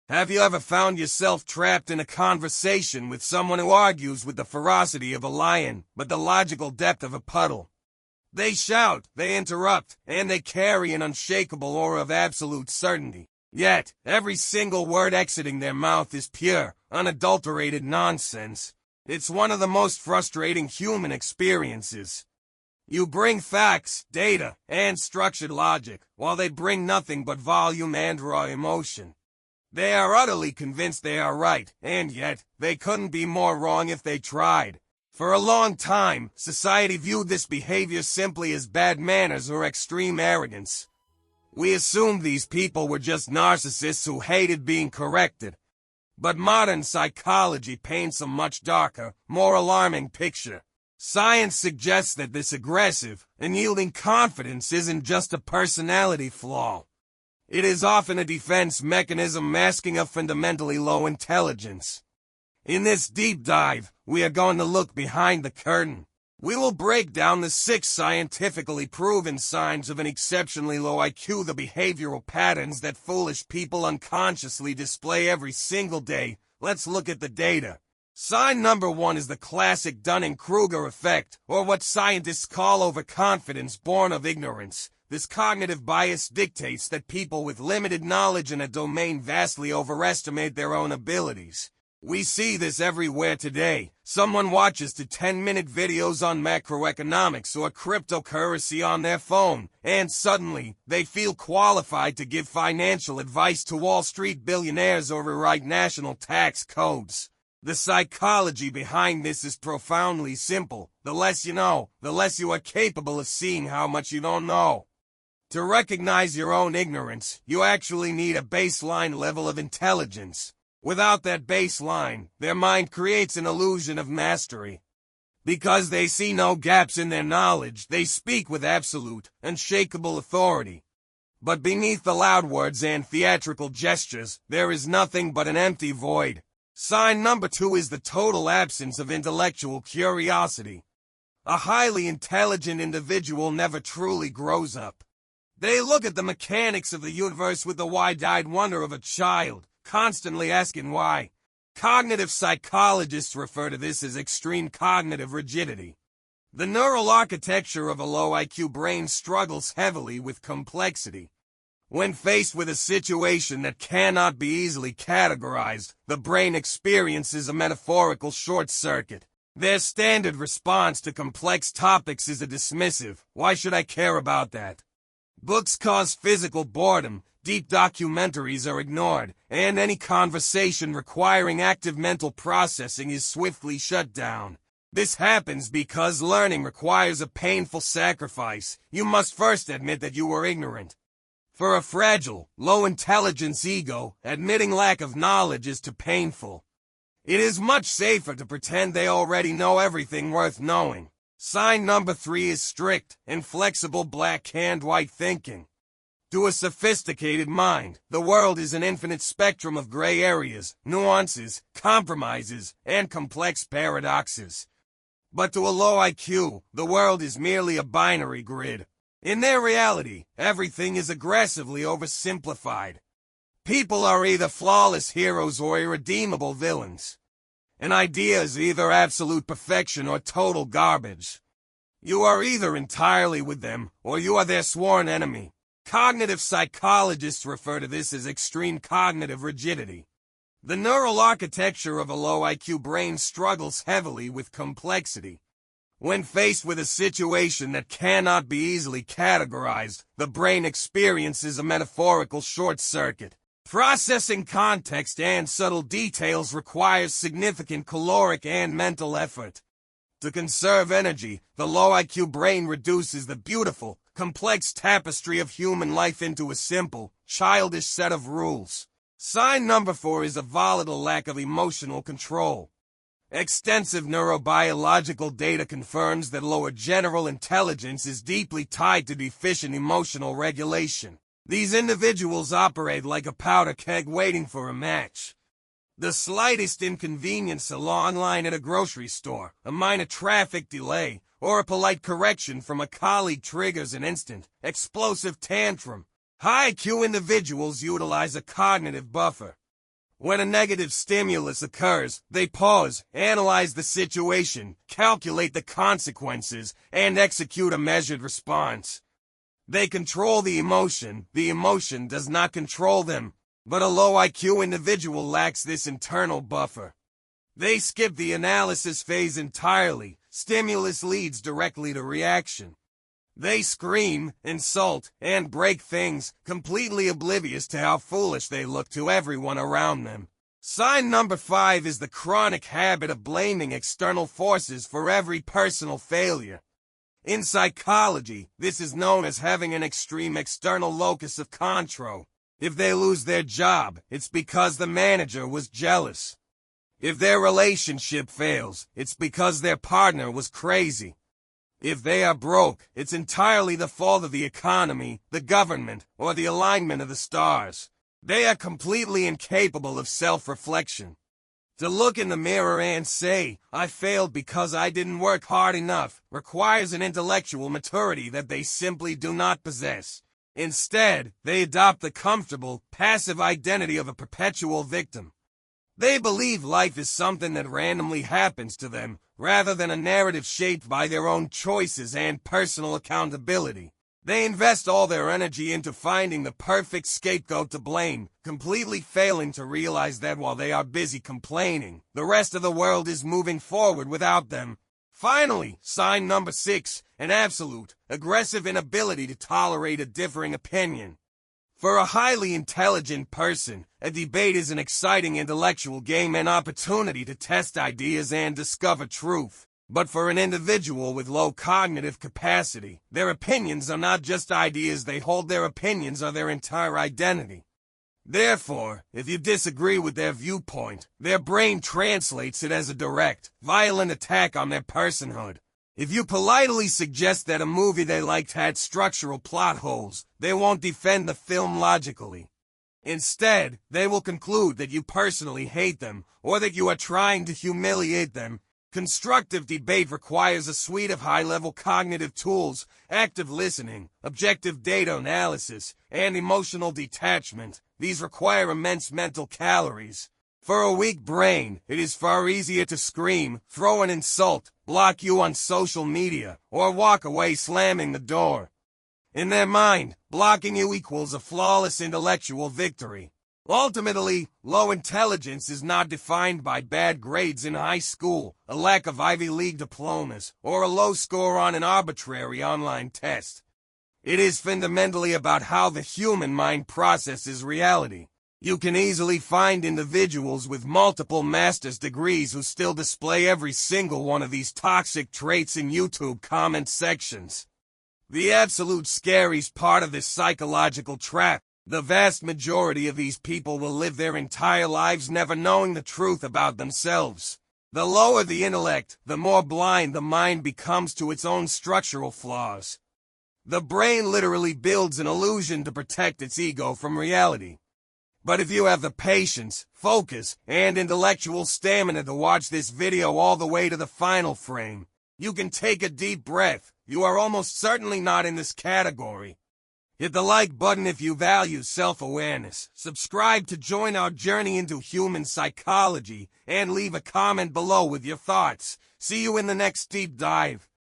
Have you ever found yourself trapped in a conversation with someone who argues with the ferocity of a lion, but the logical depth of a puddle? They shout, they interrupt, and they carry an unshakable aura of absolute certainty. Yet, every single word exiting their mouth is pure, unadulterated nonsense. It's one of the most frustrating human experiences. You bring facts, data, and structured logic, while they bring nothing but volume and raw emotion. They are utterly convinced they are right, and yet, they couldn't be more wrong if they tried. For a long time, society viewed this behavior simply as bad manners or extreme arrogance. We assumed these people were just narcissists who hated being corrected. But modern psychology paints a much darker, more alarming picture. Science suggests that this aggressive, unyielding confidence isn't just a personality flaw. It is often a defense mechanism masking a fundamentally low intelligence. In this deep dive, we are going to look behind the curtain. We will break down the 6 scientifically proven signs of an exceptionally low IQ, the behavioral patterns that foolish people unconsciously display every single day. Let's look at the data. Sign number 1 is the classic Dunning-Kruger effect, or what scientists call overconfidence born of ignorance. This cognitive bias dictates that people with limited knowledge in a domain vastly overestimate their own abilities. We see this everywhere today. Someone watches 10-minute videos on macroeconomics or cryptocurrency on their phone, and suddenly, they feel qualified to give financial advice to Wall Street billionaires or rewrite national tax codes. The psychology behind this is profoundly simple. The less you know, the less you are capable of seeing how much you don't know. To recognize your own ignorance, you actually need a baseline level of intelligence. Without that baseline, their mind creates an illusion of mastery. Because they see no gaps in their knowledge, they speak with absolute, unshakable authority. But beneath the loud words and theatrical gestures, there is nothing but an empty void. Sign number 2 is the total absence of intellectual curiosity. A highly intelligent individual never truly grows up. They look at the mechanics of the universe with the wide-eyed wonder of a child, constantly asking why. Cognitive psychologists refer to this as extreme cognitive rigidity. The neural architecture of a low IQ brain struggles heavily with complexity. When faced with a situation that cannot be easily categorized, the brain experiences a metaphorical short circuit. Their standard response to complex topics is a dismissive, "Why should I care about that?" Books cause physical boredom, deep documentaries are ignored, and any conversation requiring active mental processing is swiftly shut down. This happens because learning requires a painful sacrifice. You must first admit that you are ignorant. For a fragile, low-intelligence ego, admitting lack of knowledge is too painful. It is much safer to pretend they already know everything worth knowing. Sign number 3 is strict, inflexible black and white thinking. To a sophisticated mind, the world is an infinite spectrum of gray areas, nuances, compromises, and complex paradoxes. But to a low IQ, the world is merely a binary grid. In their reality, everything is aggressively oversimplified. People are either flawless heroes or irredeemable villains. An idea is either absolute perfection or total garbage. You are either entirely with them, or you are their sworn enemy. Cognitive psychologists refer to this as extreme cognitive rigidity. The neural architecture of a low IQ brain struggles heavily with complexity. When faced with a situation that cannot be easily categorized, the brain experiences a metaphorical short circuit. Processing context and subtle details requires significant caloric and mental effort. To conserve energy, the low IQ brain reduces the beautiful, complex tapestry of human life into a simple, childish set of rules. Sign number 4 is a volatile lack of emotional control. Extensive neurobiological data confirms that lower general intelligence is deeply tied to deficient emotional regulation. These individuals operate like a powder keg waiting for a match. The slightest inconvenience along line at a grocery store, a minor traffic delay, or a polite correction from a colleague triggers an instant, explosive tantrum. High IQ individuals utilize a cognitive buffer. When a negative stimulus occurs, they pause, analyze the situation, calculate the consequences, and execute a measured response. They control the emotion does not control them, but a low IQ individual lacks this internal buffer. They skip the analysis phase entirely. Stimulus leads directly to reaction. They scream, insult, and break things, completely oblivious to how foolish they look to everyone around them. Sign number 5 is the chronic habit of blaming external forces for every personal failure. In psychology, this is known as having an extreme external locus of control. If they lose their job, it's because the manager was jealous. If their relationship fails, it's because their partner was crazy. If they are broke, it's entirely the fault of the economy, the government, or the alignment of the stars. They are completely incapable of self-reflection. To look in the mirror and say, "I failed because I didn't work hard enough," requires an intellectual maturity that they simply do not possess. Instead, they adopt the comfortable, passive identity of a perpetual victim. They believe life is something that randomly happens to them, rather than a narrative shaped by their own choices and personal accountability. They invest all their energy into finding the perfect scapegoat to blame, completely failing to realize that while they are busy complaining, the rest of the world is moving forward without them. Finally, sign number 6, an absolute, aggressive inability to tolerate a differing opinion. For a highly intelligent person, a debate is an exciting intellectual game and opportunity to test ideas and discover truth. But for an individual with low cognitive capacity, their opinions are not just ideas they hold, their opinions are their entire identity. Therefore, if you disagree with their viewpoint, their brain translates it as a direct, violent attack on their personhood. If you politely suggest that a movie they liked had structural plot holes, they won't defend the film logically. Instead, they will conclude that you personally hate them, or that you are trying to humiliate them. Constructive debate requires a suite of high-level cognitive tools, active listening, objective data analysis, and emotional detachment. These require immense mental calories. For a weak brain, it is far easier to scream, throw an insult, block you on social media, or walk away slamming the door. In their mind, blocking you equals a flawless intellectual victory. Ultimately, low intelligence is not defined by bad grades in high school, a lack of Ivy League diplomas, or a low score on an arbitrary online test. It is fundamentally about how the human mind processes reality. You can easily find individuals with multiple master's degrees who still display every single one of these toxic traits in YouTube comment sections. The absolute scariest part of this psychological trap, the vast majority of these people will live their entire lives never knowing the truth about themselves. The lower the intellect, the more blind the mind becomes to its own structural flaws. The brain literally builds an illusion to protect its ego from reality. But if you have the patience, focus, and intellectual stamina to watch this video all the way to the final frame, you can take a deep breath. You are almost certainly not in this category. Hit the like button if you value self-awareness, subscribe to join our journey into human psychology, and leave a comment below with your thoughts. See you in the next deep dive.